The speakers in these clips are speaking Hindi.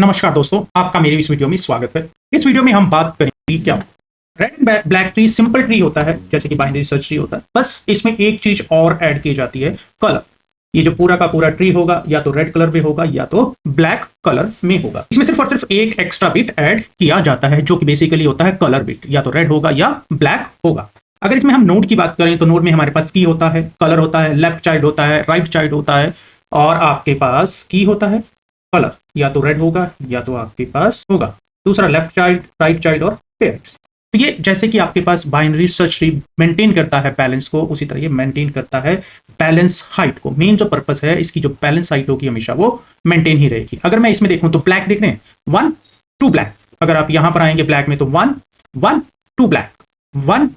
नमस्कार दोस्तों, आपका मेरे इस वीडियो में स्वागत है। इस वीडियो में हम बात करेंगे क्या red and black tree simple tree होता है, जैसे कि बाइनरी सर्च ट्री होता है। बस इसमें एक चीज और ऐड की जाती है, कलर। ये जो पूरा का पूरा ट्री होगा या तो रेड कलर में होगा या तो ब्लैक कलर में होगा। इसमें सिर्फ और सिर्फ एक एक्स्ट्रा बिट ऐड किया जाता है, जो कि बेसिकली होता है कलर बिट। या तो रेड होगा या ब्लैक होगा। अगर इसमें हम नोड की बात करें तो नोड में हमारे पास की होता है, कलर होता है, लेफ्ट चाइल्ड होता है, राइट चाइल्ड होता है, और आपके पास की होता है, कलर या तो रेड होगा या तो आपके पास होगा दूसरा लेफ्ट चाइल्ड, राइट चाइल्ड और पेरेंट्स। तो ये जैसे कि आपके पास बाइनरी सर्च ट्री मेंटेन करता है बैलेंस को, उसी तरह ये मेंटेन करता है बैलेंस हाइट को। मेन जो पर्पस है इसकी, जो बैलेंस हाइट होगी हमेशा वो मेंटेन ही रहेगी। अगर मैं इसमें देखूं तो ब्लैक देख रहे हैं, 1 2 ब्लैक। अगर आप यहां पर आएंगे ब्लैक में तो 1 1 2 ब्लैक, 1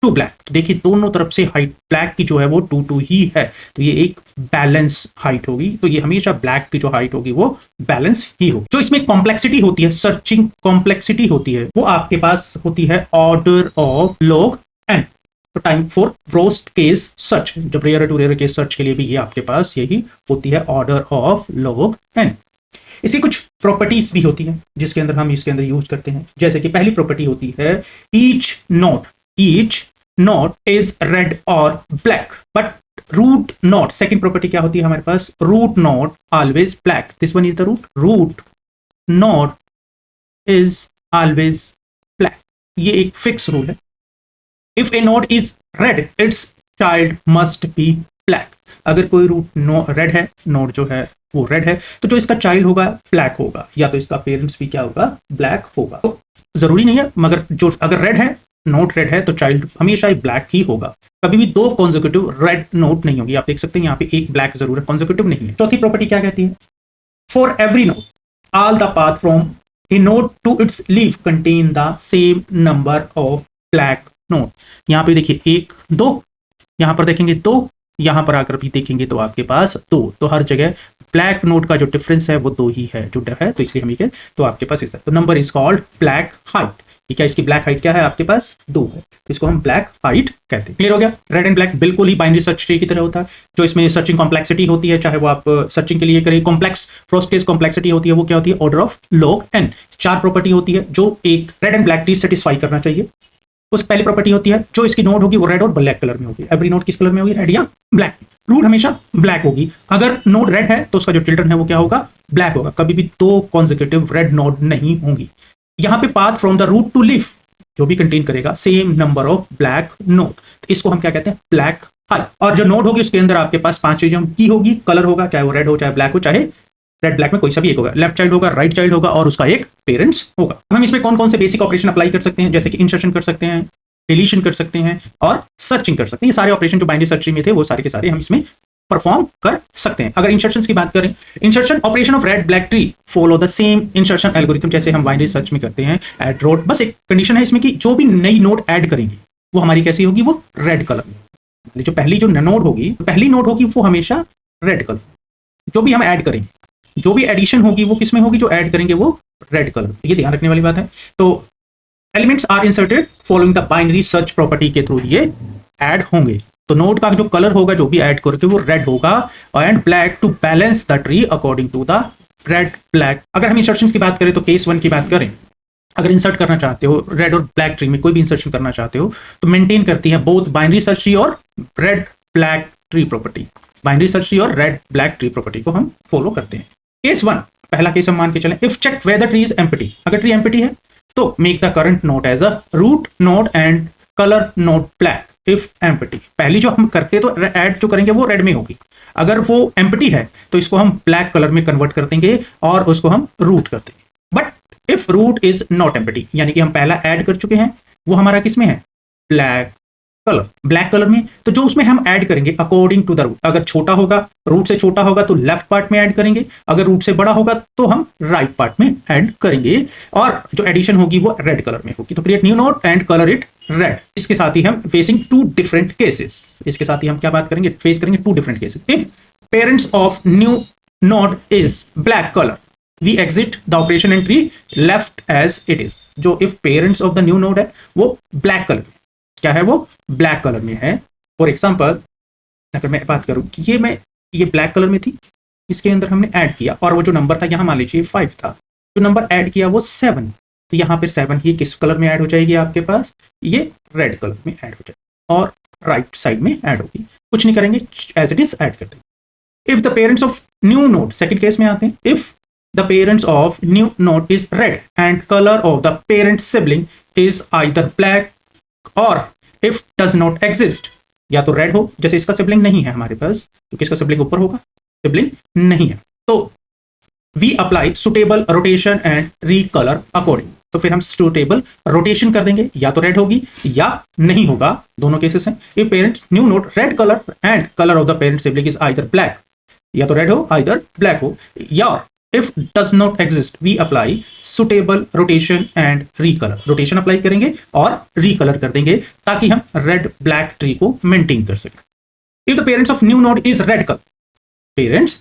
2 ब्लैक। तो देखिए दोनों तरफ से हाइट ब्लैक की जो है वो 2 2 ही है, तो ये एक बैलेंस हाइट होगी। तो ये हमेशा ब्लैक की जो हाइट होगी वो बैलेंस ही होगी। जो इसमें कॉम्प्लेक्सिटी होती है, सर्चिंग कॉम्प्लेक्सिटी होती है, वो आपके पास होती है ऑर्डर ऑफ log n। तो time for worst case search, जब rare to rare case search के लिए भी ये आपके पास यही होती है, ऑर्डर ऑफ log n। इसकी कुछ प्रॉपर्टीज भी होती है जिसके अंदर हम इसके अंदर यूज करते हैं। जैसे कि पहली प्रॉपर्टी होती है ईच नोड इज रेड और black, but root node. Second property क्या होती है हमारे पास, root node always black. This one is the root node is always black. ये एक फिक्स रूल है। If a node is red its child must be black. अगर कोई रूट रेड है, नोड जो है वो रेड है, तो जो इसका चाइल्ड होगा ब्लैक होगा, या तो इसका पेरेंट्स भी क्या होगा, ब्लैक होगा। तो जरूरी नहीं है, मगर जो अगर रेड है, नोट रेड है, तो चाइल्ड हमेशा ही ब्लैक ही होगा। कभी भी दो कॉन्जिक्यूटिव रेड नोट नहीं होगी। आप देख सकते हैं यहाँ पे एक ब्लैक जरूर है, कॉन्जिक्यूटिव नहीं है। चौथी प्रॉपर्टी क्या कहती है, for every node all the path from a node to its leaf contain the same number of black node. यहाँ पे देखिए 1 2, यहाँ पर देखेंगे 2, यहाँ पर आकर भी देखेंगे तो आपके पास 2। तो हर जगह ब्लैक नोड का जो डिफरेंस है वो 2 ही है, जो है, तो इसलिए हम ये तो आपके पास इस तो number is called black height. ठीक है, इसकी ब्लैक हाइट क्या है आपके पास, 2 है, तो इसको हम ब्लैक हाइट कहते हैं। क्लियर हो गया। रेड एंड ब्लैक बिल्कुल ही बाइनरी सर्च ट्री की तरह होता है। जो इसमें सर्चिंग कॉम्प्लेक्सिटी होती है, चाहे वो आप सर्चिंग के लिए करें, कॉम्प्लेक्स फर्स्ट केस कॉम्प्लेक्सिटी होती है, वो क्या होती है, order of log n। 4 property होती है जो एक red and black tree satisfy करना चाहिए। उस पहली प्रॉपर्टी होती है, जो इसकी नोड होगी वो रेड और ब्लैक कलर में होगी। एवरी नोड किस कलर में होगी, रेड या ब्लैक। रूट हमेशा ब्लैक होगी। अगर नोड रेड है तो उसका जो चिल्ड्रन है वो क्या होगा, ब्लैक होगा। कभी भी 2 कॉन्जिक्यूटिव रेड नोड नहीं होंगी। यहाँ पे path from the root to leaf जो भी कंटेन करेगा same number of black node, तो इसको हम क्या कहते हैं, ब्लैक हाइट। और जो नोड होगी उसके अंदर आपके पास 5 चीजें की होगी, कलर होगा, चाहे वो रेड हो, चाहे ब्लैक हो, चाहे रेड ब्लैक में कोई सा भी एक होगा, लेफ्ट चाइल्ड होगा, राइट चाइल्ड होगा, और उसका एक पेरेंट्स होगा। हम इसमें कौन कौन से बेसिक ऑपरेशन अप्लाई कर सकते हैं, जैसे कि इंसर्शन कर सकते हैं, डिलीशन कर सकते हैं और सर्चिंग कर सकते हैं। ये सारे ऑपरेशन जो बाइनरी सर्च ट्री में थे वो सारे के सारे हम इसमें परफॉर्म कर सकते हैं। अगर इंसर्शन की बात करें, insertion operation of red black tree follow the same insertion algorithm जैसे हम बाइनरी सर्च में करते हैं, ऐड नोड। बस एक कंडीशन है इसमें कि जो भी नई नोड ऐड करेंगे वो हमारी कैसी होगी, वो रेड कलर में। जो पहली जो नोड होगी, पहली नोड होगी वो हमेशा रेड कलर। जो भी हम ऐड करेंगे, जो भी एडिशन होगी वो किसमें होगी, जो ऐड करेंगे वो रेड कलर। ये ध्यान रखने वाली बात है। तो elements are inserted following the binary search property के थ्रू ये ऐड होंगे। तो नोड का जो कलर होगा, जो भी ऐड करके, वो रेड होगा and black to balance the tree according to the red black. अगर हम इंसर्शन की बात करें तो केस 1 की बात करें, अगर इंसर्ट करना चाहते हो रेड और ब्लैक ट्री में, कोई भी इंसर्शन करना चाहते हो, तो मेंटेन करती है बोथ बाइनरी सर्च ट्री और red black tree property. Binary search tree और रेड ब्लैक ट्री प्रॉपर्टी को हम फॉलो करते हैं। केस 1, पहला केस हम मान के चलें, if check whether tree is empty. अगर ट्री एम्प्टी है तो make the current node as a root node and colour node black. If empty, पहली जो हम करते हैं तो ऐड जो करेंगे वो रेड में होगी। अगर वो एम्प्टी है तो इसको हम ब्लैक कलर में कन्वर्ट कर देंगे और उसको हम रूट कर देंगे। But if root is not empty, यानी कि हम पहला ऐड कर चुके हैं, वो हमारा किसमें है, ब्लैक कलर, ब्लैक कलर में। तो जो उसमें हम ऐड करेंगे अकॉर्डिंग टू द रूट, अगर छोटा होगा, रूट से छोटा होगा तो लेफ्ट पार्ट में ऐड करेंगे, अगर रूट से बड़ा होगा तो हम राइट पार्ट में ऐड करेंगे, और जो एडिशन होगी वो रेड कलर में होगी। तो create new node and colour it red. इसके साथ ही हम फेसिंग 2 डिफरेंट केसेस, इसके साथ ही हम क्या बात करेंगे, फेस करेंगे 2 different cases. If parents of new node is black colour, we exit the operation and tree left as it is. जो if parents of the new node है वो ब्लैक कलर, क्या है, वो ब्लैक कलर में है। फॉर एग्जाम्पल, अगर मैं बात करूं कि ये ब्लैक कलर में थी, इसके अंदर हमने ऐड किया और वो जो नंबर था यहाँ मान लीजिए 5 था, जो नंबर ऐड किया वो 7, तो यहाँ पर 7 ही किस कलर में ऐड हो जाएगी आपके पास, ये रेड कलर में ऐड हो जाएगी और राइट साइड में ऐड होगी। कुछ नहीं करेंगे, एज इट इज ऐड कर देंगे। If the parents of new node, second case में आते हैं, if the parents of new node is red and color of the parent sibling is either black or if does not exist, या तो रेड हो, जैसे इसका सिबलिंग नहीं है हमारे पास, तो किसका सिबलिंग ऊपर होगा, सिबलिंग नहीं है, तो we apply suitable rotation and recolour according, तो फिर हम सुटेबल रोटेशन कर देंगे, या तो रेड होगी या नहीं होगा, दोनों केसेस हैं। If parents new node red colour and colour of the parent sibling is either black, या तो रेड हो आइदर ब्लैक हो, या if does not exist we apply suitable rotation and recolor, rotation apply करेंगे और रिकलर कर देंगे ताकि हम रेड ब्लैक ट्री को मेंटेन कर सकें। If the parents of new node is red colour, parents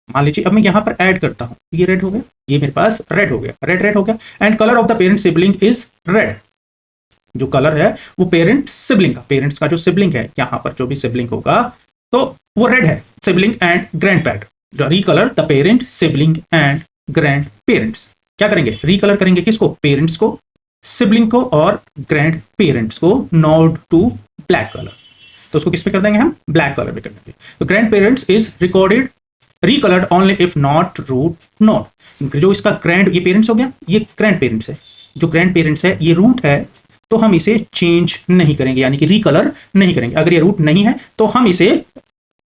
मान लीजिए अब मैं यहां पर ऐड करता हूं, ये रेड हो गया, ये मेरे पास रेड हो गया, रेड हो गया, and colour of the parent sibling is red, जो कलर है वो पेरेंट सिबलिंग का, पेरेंट्स का जो सिबलिंग है, यहां पर जो भी सिबलिंग होगा तो वो रेड है, sibling and grand parent, रिकलर the parent sibling and grand parents, क्या करेंगे, रिकलर करेंगे किसको, पेरेंट्स को, सिबलिंग को और ग्रैंड पेरेंट्स को नोड टू ब्लैक कलर, तो उसको किस पे कर देंगे हम, ब्लैक कलर पे कर देंगे। तो grand parents is recorded recoloured only if not root node, जो इसका ग्रैंड, ये पेरेंट्स हो गया, ये ग्रैंड पेरेंट्स है, जो ग्रैंड पेरेंट्स है ये रूट है, तो हम इसे चेंज नहीं करेंगे, यानी कि रिकलर नहीं करेंगे, अगर ये रूट नहीं है तो हम इसे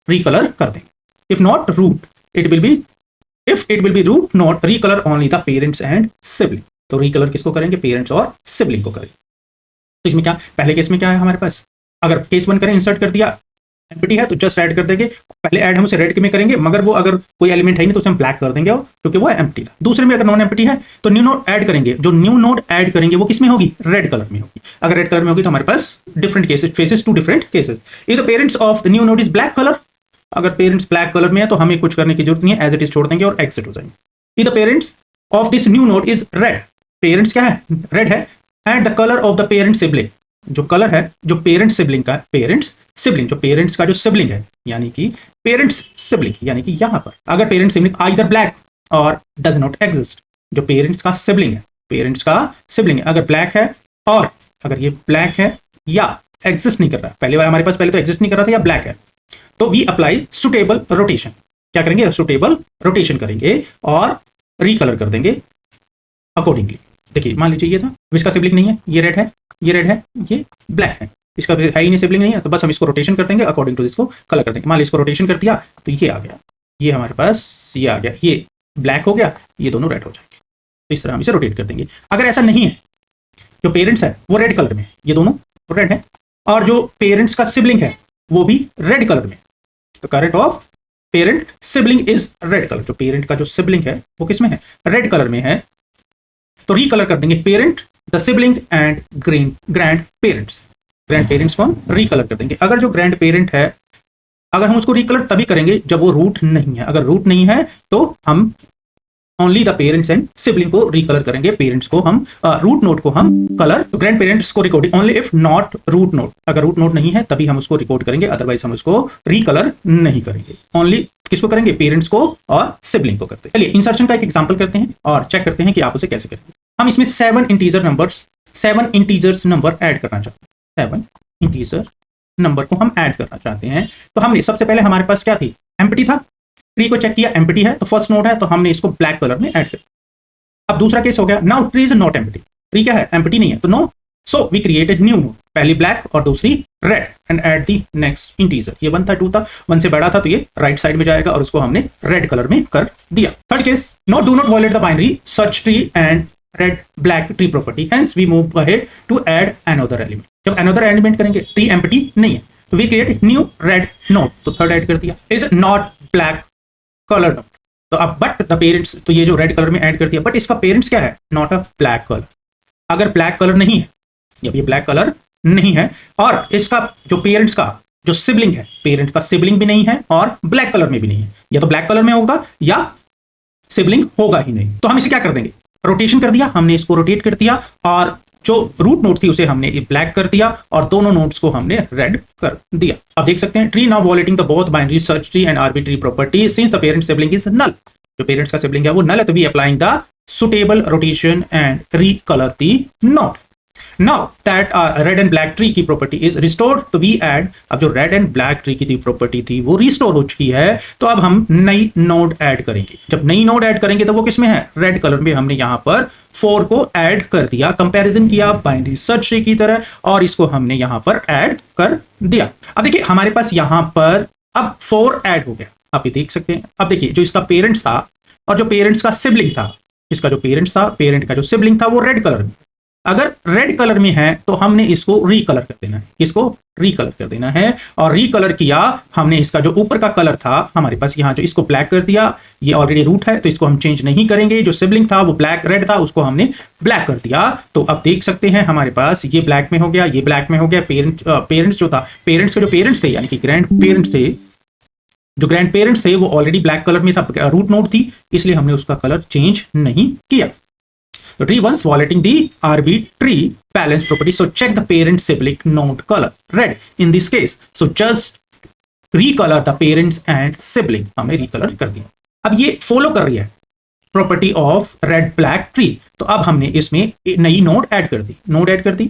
रिकलर कर देंगे। If not root, it will be, if it will be root not, recolor only the parents and sibling, तो रिकलर किसको करेंगे, पेरेंट्स और सिबलिंग को करेंगे। तो इसमें क्या, पहले केस में क्या है हमारे पास, अगर केस 1 करें, इंसर्ट कर दिया, एम्प्टी है तो जस्ट ऐड कर देंगे, पहले ऐड हम उसे रेड में करेंगे, मगर वो अगर कोई एलिमेंट है नहीं तो उसे हम ब्लैक कर देंगे क्योंकि वो एम्प्टी था। दूसरे में अगर नॉन एम्प्टी है तो न्यू नोड ऐड करेंगे, जो न्यू नोड ऐड करेंगे वो किसमें होगी, रेड कलर में होगी, अगर रेड कलर में होगी तो हमारे पास different cases, faces two different cases. If the parents of the new node is black colour, अगर पेरेंट्स ब्लैक कलर में है तो हमें कुछ करने की जरूरत नहीं है, एज इट इज छोड़ देंगे और एग्जिट हो जाएंगे। The parents of this new node is red, parents क्या है, रेड है, and the colour of the parent sibling, जो कलर है जो पेरेंट सिबलिंग का, पेरेंट्स सिबलिंग, जो पेरेंट्स का जो सिबलिंग है, यानी कि पेरेंट्स सिबलिंग, यानी कि यहां पर अगर पेरेंट सिबलिंग आइदर ब्लैक और डज नॉट एग्जिस्ट, जो पेरेंट्स का सिबलिंग है, पेरेंट्स का सिबलिंग है, अगर ब्लैक है और अगर ये ब्लैक है या एग्जिस्ट नहीं कर रहा, पहले वाला हमारे पास पहले तो एग्जिस्ट नहीं कर रहा था या ब्लैक है, तो वी अप्लाई सुटेबल रोटेशन, क्या करेंगे, सुटेबल रोटेशन करेंगे और रिकलर कर देंगे अकॉर्डिंगली। देखिए मान लीजिए ये था, इसका सिबलिंग नहीं है, ये रेड है, ये रेड है, ये ब्लैक है, इसका है ही नहीं, सिबलिंग नहीं है, तो बस हम इसको रोटेशन कर देंगे अकॉर्डिंग टू इसको कलर कर देंगे। मान लीजिए इसको रोटेशन कर दिया तो ये आ गया, ये हमारे पास ये आ गया, ये ब्लैक हो गया, ये दोनों रेड हो जाएंगे, तो इस तरह हम इसे रोटेट कर देंगे। अगर ऐसा नहीं है, जो पेरेंट्स है वो रेड कलर में, ये दोनों रेड है, और जो पेरेंट्स का सिबलिंग है वो भी रेड कलर में, तो current of parent sibling is red colour, जो पेरेंट का जो सिबलिंग है वो किस में है, रेड कलर में है, तो रिकलर कर देंगे parent, the sibling and grand parents, grand parents को हम रिकलर कर देंगे। अगर जो ग्रैंड पेरेंट है, अगर हम उसको रिकलर तभी करेंगे जब वो रूट नहीं है, अगर रूट नहीं है तो हम only the parents and sibling को रिकलर करेंगे, पेरेंट्स को हम रूट नोट को हम कलर, ग्रैंड पेरेंट्स को recolouring only if not root node, अगर रूट नोट नहीं है तभी हम उसको रिकॉर्ड करेंगे, अदरवाइज हम उसको रिकलर नहीं करेंगे, ओनली किसको करेंगे, पेरेंट्स को और सिबलिंग को करते हैं। चलिए इंसर्शन का एक एग्जांपल करते हैं और चेक करते हैं कि आप उसे कैसे करेंगे। हम इसमें 7 इंटीजर्स नंबर ऐड करना चाहते हैं, 7 इंटीजर नंबर को हम ऐड करना चाहते हैं, तो हमने सबसे पहले हमारे पास क्या थी, एम्प्टी था, ट्री को चेक किया, एम्प्टी है, तो फर्स्ट नोड है तो हमने इसको ब्लैक कलर में ऐड किया। अब दूसरा केस हो गया, now tree is not empty, tree क्या है, एम्प्टी नहीं है, तो no, so we created new node, पहली ब्लैक और दूसरी red, and add the next integer, ये 1 था 2 था, 1 से बड़ा था तो ये राइट साइड में जाएगा और उसको हमने रेड कलर में कर दिया। Third case, not do not violate the binary search tree and red black tree property, hence we move ahead to add another element, जब अनदर एलिमेंट करेंगे, ट्री एम्प्टी नहीं है तो we create new red node, तो थर्ड ऐड कर दिया, is not black colour node, तो अब बट द पेरेंट्स, तो ये जो रेड कलर में ऐड कर दिया, बट इसका पेरेंट्स क्या है, नॉट अ ब्लैक कलर, अगर ब्लैक कलर नहीं है, जब ये ब्लैक कलर नहीं है और इसका जो पेरेंट्स का जो सिबलिंग है, पेरेंट का सिबलिंग भी नहीं है और ब्लैक कलर में भी नहीं है, या तो ब्लैक कलर में होगा या सिबलिंग होगा ही नहीं, तो हम इसे क्या कर देंगे, रोटेशन कर दिया, हमने इसको रोटेट कर दिया और जो रूट नोड थी उसे हमने ब्लैक कर दिया और दोनों नोड्स को हमने रेड कर दिया। अब देख सकते हैं, tree now violating the both binary search tree and arbitrary property since the parent sibling is null, जो पेरेंट्स का सिबलिंग है वो नल है, तो we applying the suitable rotation and recolor the node. Now that red and black tree की प्रॉपर्टी इज रिस्टोर्ड, तो वी ऐड, अब जो रेड एंड ब्लैक ट्री की प्रॉपर्टी थी वो रिस्टोर हो चुकी है, तो अब हम नई नोड ऐड करेंगे। जब नई नोड ऐड करेंगे तो वो किसमें है, रेड कलर में। हमने यहां पर 4 को ऐड कर दिया, कंपैरिजन किया बाइनरी सर्च ट्री की तरह, और इसको हमने यहां पर ऐड कर दिया। अब देखिए हमारे पास यहां पर अब 4 ऐड हो गया, आप ये देख सकते हैं। अब देखिए जो इसका पेरेंट्स था और जो पेरेंट्स का सिबलिंग था, इसका जो पेरेंट्स था, पेरेंट का जो सिबलिंग था वो रेड कलर में। अगर रेड कलर में है तो हमने इसको रीकलर कर देना है, इसको रीकलर कर देना है। और रीकलर किया हमने, इसका जो ऊपर का कलर था हमारे पास यहाँ, जो इसको ब्लैक कर दिया, ये ऑलरेडी रूट है तो इसको हम चेंज नहीं करेंगे। जो सिबलिंग था वो ब्लैक रेड था, उसको हमने ब्लैक कर दिया। तो अब देख सकते हैं हमारे पास ये ब्लैक में हो गया, ये ब्लैक में हो गया। पेरेंट्स जो था, पेरेंट्स के जो पेरेंट्स थे यानी कि ग्रैंड पेरेंट्स थे, जो ग्रैंड पेरेंट्स थे वो ऑलरेडी ब्लैक कलर में था, रूट नोड थी, इसलिए हमने उसका कलर चेंज नहीं किया। So tree once violating the arbitrary balance property. So check the parent sibling node color red in this case. So just recolor the parents and sibling. हमने recolor कर दिया। अब ये follow कर रही है property of red black tree, तो अब हमने इसमें नई नोड ऐड कर दी, नोड ऐड कर दी।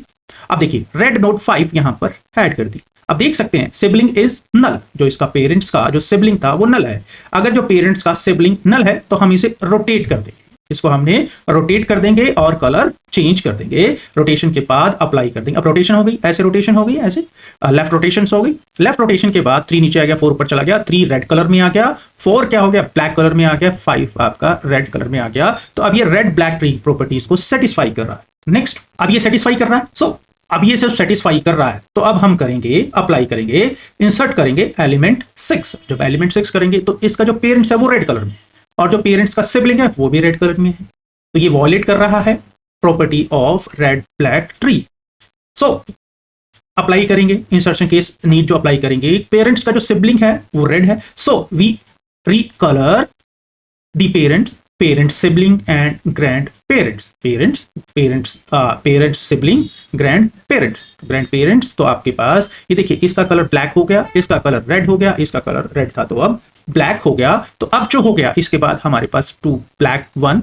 अब देखिए रेड नोड 5 यहां पर ऐड कर दी। अब देख सकते हैं सिबलिंग इज नल, जो इसका पेरेंट्स का जो सिबलिंग था वो नल है। अगर जो पेरेंट्स का सिबलिंग नल है तो हम इसे रोटेट कर देंगे, इसको हमने रोटेट कर देंगे और कलर चेंज कर देंगे। रोटेशन के बाद अप्लाई कर देंगे। अब रोटेशन हो गई, ऐसे रोटेशन हो गई, ऐसे लेफ्ट रोटेशन हो गई। लेफ्ट रोटेशन के बाद 3 नीचे आ गया, 4 ऊपर चला गया, 3 रेड कलर में आ गया, 4 क्या हो गया, ब्लैक कलर में आ गया, 5 आपका रेड कलर में आ गया। तो अब ये रेड ब्लैक ट्री प्रॉपर्टीज को सेटिस्फाई कर रहा है। नेक्स्ट, अब ये सेटिस्फाई कर रहा है, सो अब ये सिर्फ सेटिस्फाई कर रहा है, तो अब हम करेंगे, अप्लाई करेंगे, इंसर्ट करेंगे एलिमेंट 6। जब एलिमेंट 6 करेंगे तो इसका जो पेरेंट्स है वो रेड कलर में, और जो पेरेंट्स का सिबलिंग है वो भी रेड कलर में है, तो ये वॉलेट कर रहा है property of red black tree. So apply करेंगे, इंसर्शन केस नीड जो अप्लाई करेंगे, पेरेंट्स का जो सिबलिंग है वो रेड है, so we recolour the parents, parents sibling and grandparents, parents sibling grandparents. तो आपके पास ये देखिए इसका कलर ब्लैक हो गया, इसका कलर रेड हो गया, इसका कलर रेड था तो अब ब्लैक हो गया। तो अब जो हो गया इसके बाद हमारे पास 2 ब्लैक 1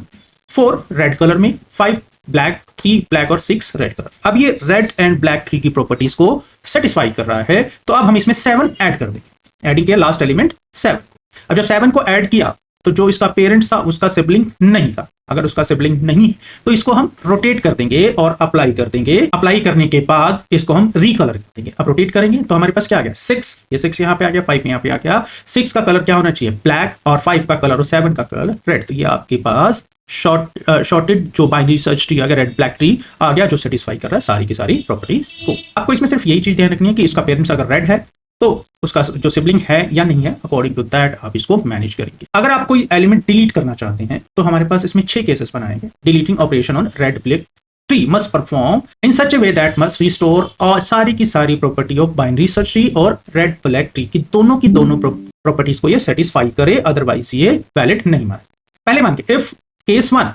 4 रेड कलर में, 5 ब्लैक 3 ब्लैक और 6 रेड कलर। अब ये रेड एंड ब्लैक ट्री की प्रॉपर्टीज को सेटिस्फाई कर रहा है, तो अब हम इसमें 7 ऐड कर देंगे। एडिंग किया लास्ट एलिमेंट 7। अब जब 7 को ऐड किया तो जो इसका पेरेंट्स था उसका सिबलिंग नहीं था, अगर उसका सिबलिंग नहीं तो इसको हम रोटेट कर देंगे और अप्लाई कर देंगे। अप्लाई करने के बाद इसको हम रिकलर कर देंगे। अब रोटेट करेंगे तो हमारे पास क्या आ गया, 6, ये 6 यहाँ पे आ गया, 5 यहाँ पे आ गया। 6 का कलर क्या होना चाहिए, ब्लैक, और 5 का कलर और 7 का कलर रेड। तो ये आपके पास शॉर्टेड जो बाइनरी सर्च ट्री आ गया, रेड ब्लैक ट्री आ गया, जो सेटिस्फाई कर रहा है सारी की सारी प्रॉपर्टीज को। आपको इसमें सिर्फ यही चीज ध्यान रखनी है कि इसका पेरेंट्स अगर रेड है तो उसका जो सिबलिंग है या नहीं है, अकॉर्डिंग टू दैट आप इसको मैनेज करेंगे। अगर आप कोई एलिमेंट डिलीट करना चाहते हैं तो हमारे पास इसमें 6 केसेस बनाएंगे। Deleting operation on red black tree must perform in such A way that must restore और सारी की सारी property of binary search tree और रेड ब्लैक ट्री की दोनों प्रॉपर्टीज को ये सेटिस्फाई करे, अदरवाइज ये वैलिड नहीं माने। पहले मान के if case 1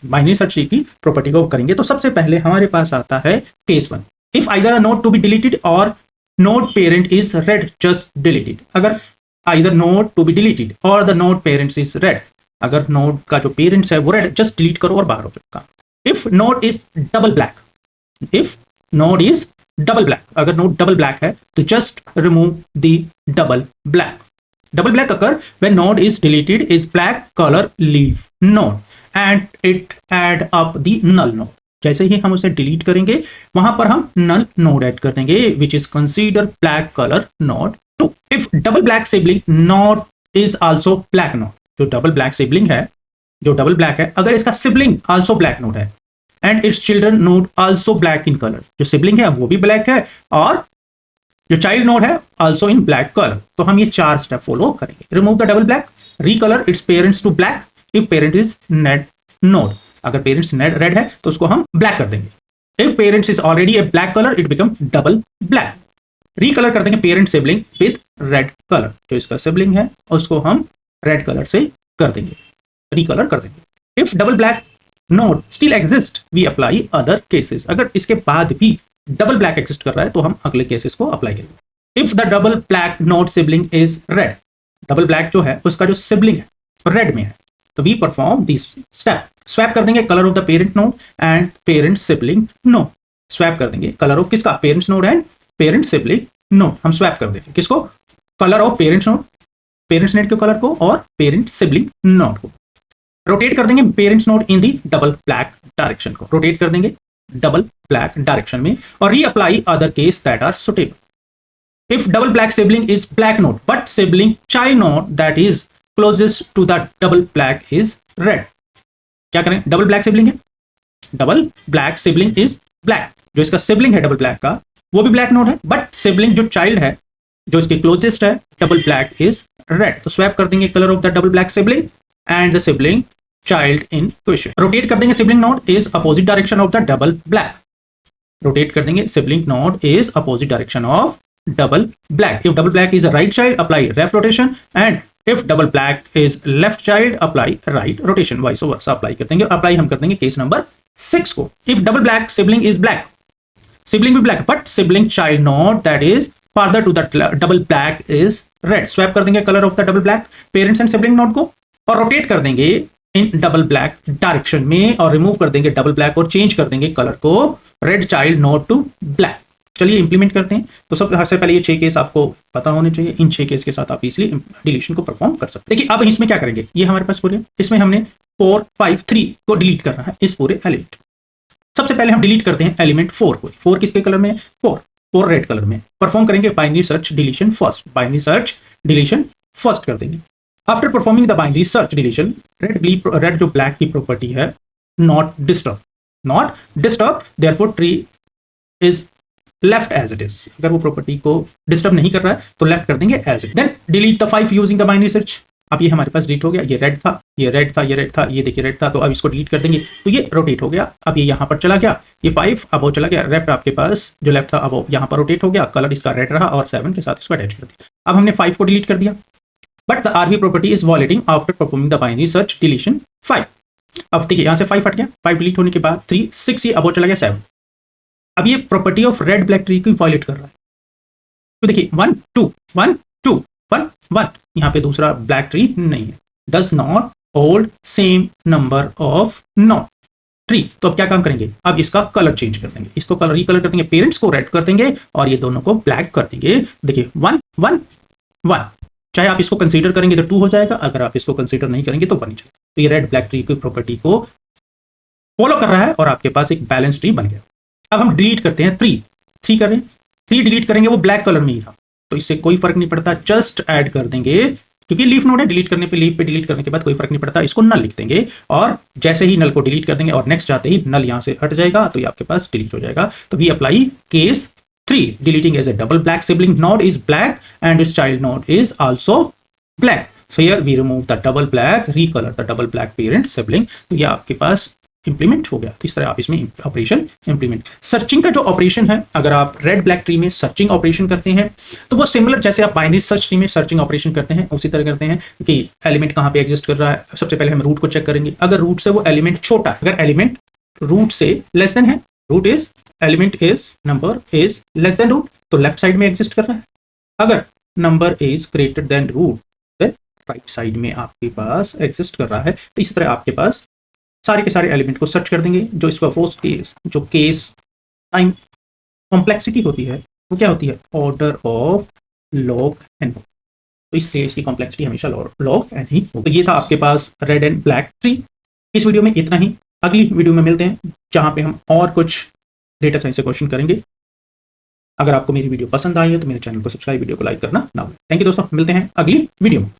binary search tree की प्रॉपर्टी को करेंगे तो सबसे पहले हमारे पास आता है case 1, if either node to be deleted और node parent is red, just deleted। अगर either node to be deleted or the node parents is red, अगर node का जो parents है वो red, just delete करो और बाहर हो जाएगा। if node is double black, if node is double black, अगर node double black है तो just remove the double black। double black occur when node is deleted is black color leave node and it add up the null node। जैसे ही हम उसे डिलीट करेंगे वहां पर हम नल नोड ऐड कर देंगे, which is consider black colour node 2। If double black sibling node is also black node, जो डबल ब्लैक सिबलिंग है, जो डबल ब्लैक है, अगर इसका सिबलिंग आल्सो ब्लैक नोड है and it's children node also black in colour, जो सिबलिंग है वो भी ब्लैक है और जो चाइल्ड नोड है आल्सो इन ब्लैक कलर, तो हम ये 4 स्टेप फॉलो करेंगे। Remove the double black, recolour its parents to black if parent is net node, अगर पेरेंट्स रेड है तो उसको हम ब्लैक कर देंगे। If parents is already a black colour it become double black. Recolour कर देंगे parent sibling with red colour, जो इसका सिबलिंग है उसको हम रेड कलर से कर देंगे, रिकलर कर देंगे। If double black node still exist we apply other cases, अगर इसके बाद भी डबल ब्लैक एग्जिस्ट कर रहा है तो हम अगले केसेस को अप्लाई करेंगे। If the double black node sibling is red, double black जो है उसका जो सिबलिंग है रेड में है, तो we perform this step. Swap कर देंगे colour of the parent node and parent sibling node. Swap कर देंगे कलर ऑफ किसका, parents node and parent sibling node. हम स्वैप कर देंगे किसको, colour of parents node, parents net के कलर को, और पेरेंट सिबलिंग नोड को। रोटेट कर देंगे parents node in the double black direction को, रोटेट कर देंगे डबल ब्लैक डायरेक्शन में, और reapply other case that are suitable. If double black sibling is black node but sibling child node that is closest to the double black is red. क्या करें, डबल ब्लैक सिबलिंग है, double black sibling is black, जो इसका सिबलिंग है डबल ब्लैक का वो भी ब्लैक नोड है, बट सिबलिंग जो चाइल्ड है जो इसके क्लोजेस्ट है डबल ब्लैक इज रेड। तो स्वैप कर देंगे colour of the double black sibling and the sibling child in question. Rotate कर देंगे sibling node is opposite direction of the double black. Rotate कर देंगे sibling node is opposite direction of double black. If double black is a right child apply left rotation, and if double black is left child apply right rotation. Vice versa apply कर देंगे। अप्लाई हम कर देंगे केस नंबर 6 को। If double black sibling is black, sibling भी black but sibling child node that is farther to the double black is red। Swap कर देंगे colour of the double black parents and sibling node को, और रोटेट कर देंगे इन डबल ब्लैक डायरेक्शन में, और रिमूव कर देंगे डबल ब्लैक और चेंज कर देंगे कलर को red child node to black. चलिए इंप्लीमेंट करते हैं। तो सबसे पहले ये 6 केस आपको पता होने चाहिए। इन 6 केस के साथ आप इजिली डिलीशन को परफॉर्म कर सकते हैं। देखिए अब इसमें क्या करेंगे, ये हमारे पास पूरे, इसमें हमने 4 5 3 को डिलीट करना है, इस पूरे एलिमेंट। सबसे पहले हम डिलीट करते हैं एलिमेंट 4 को। 4 किसके कलर में, 4 रेड कलर में। परफॉर्म करेंगे binary search deletion first, binary search deletion first कर देंगे। After performing the binary search deletion, red जो ब्लैक की प्रॉपर्टी है, not disturb, not disturb, therefore tree is left as it is. अगर वो प्रॉपर्टी को डिस्टर्ब नहीं कर रहा है तो लेफ्ट कर देंगे as it. Then delete the 5 using the binary search. अब ये हमारे पास डिलीट हो गया, ये रेड था, ये रेड था, ये रेड था, ये देखिए रेड था, तो अब इसको डिलीट कर देंगे। तो ये रोटेट हो गया, अब ये यहाँ पर चला गया, ये 5 अब वो चला गया, लेफ्ट आपके पास जो लेफ्ट था अब वो यहाँ पर रोटेट हो गया, कलर इसका रेड रहा, और 7 के साथ इसको अटैच कर दिया। अब हमने 5 को डिलीट कर दिया, but the RB property is violating after performing the binary search deletion 5। अब देखिए यहाँ से 5 हट गया, 5 डिलीट होने के बाद 3 6 ये अब वो चला गया 7। अब ये property of red black tree को वॉलेट कर रहा है। तो देखिए 1 2 1 2 1 1, यहाँ पे दूसरा ब्लैक ट्री नहीं है। Does not hold same number of node tree. तो अब क्या काम करेंगे, अब इसका कलर चेंज कर देंगे, इसको कलर रिकलर कर देंगे, पेरेंट्स को रेड कर देंगे और ये दोनों को ब्लैक कर देंगे। देखिए 1 1 1, चाहे आप इसको कंसीडर करेंगे तो 2 हो जाएगा, अगर आप इसको कंसीडर नहीं करेंगे तो 1 ही जाएगा। तो ये रेड ब्लैक ट्री की प्रॉपर्टी को फॉलो कर रहा है और आपके पास एक बैलेंस ट्री बन गया। अब हम डिलीट करते हैं 3 करें, 3 डिलीट करेंगे, वो ब्लैक कलर में ही था, तो इससे कोई फर्क नहीं पड़ता, जस्ट ऐड कर देंगे, क्योंकि लीफ नोड है, डिलीट करने पे लीफ पे डिलीट करने के बाद कोई फर्क नहीं पड़ता, इसको नल लिख देंगे, और जैसे ही नल को डिलीट कर देंगे और नेक्स्ट जाते ही नल यहां से हट जाएगा, तो ये आपके पास डिलीट हो जाएगा। तो we apply case 3, deleting as a double black sibling node is black and इस child node is also black. So here we remove the double black, recolor the double black parent sibling। तो ये आपके पास इंप्लीमेंट हो गया। तो इस तरह आप इसमें ऑपरेशन इंप्लीमेंट। सर्चिंग का जो ऑपरेशन है, अगर आप रेड ब्लैक ट्री में सर्चिंग ऑपरेशन करते हैं तो वो सिमिलर जैसे आप बाइनरी सर्च ट्री में सर्चिंग ऑपरेशन करते हैं उसी तरह करते हैं कि एलिमेंट कहाँ पे एग्जिस्ट कर रहा है। सबसे पहले हम रूट को चेक करेंगे, अगर रूट से वो एलिमेंट छोटा, अगर एलिमेंट रूट से लेस देन है, root is element is number is less than root, तो लेफ्ट साइड में एग्जिस्ट कर रहा है। अगर number is greater than root, right side में आपके पास एग्जिस्ट कर रहा है। तो इस तरह आपके पास सारे के सारे एलिमेंट को सर्च कर देंगे। जो इसका फर्स्ट केस, जो केस टाइम कॉम्प्लेक्सिटी होती है वो क्या होती है, ऑर्डर ऑफ लॉग एन। तो इसलिए इसकी कॉम्प्लेक्सिटी हमेशा लॉग एन ही होगी। ये था आपके पास रेड एंड ब्लैक ट्री। इस वीडियो में इतना ही, अगली वीडियो में मिलते हैं जहां पे हम और कुछ डेटा साइंस से क्वेश्चन करेंगे। अगर आपको मेरी वीडियो पसंद आई है तो मेरे चैनल को सब्सक्राइब, वीडियो को लाइक करना ना भूलें। थैंक यू दोस्तों, मिलते हैं अगली वीडियो में।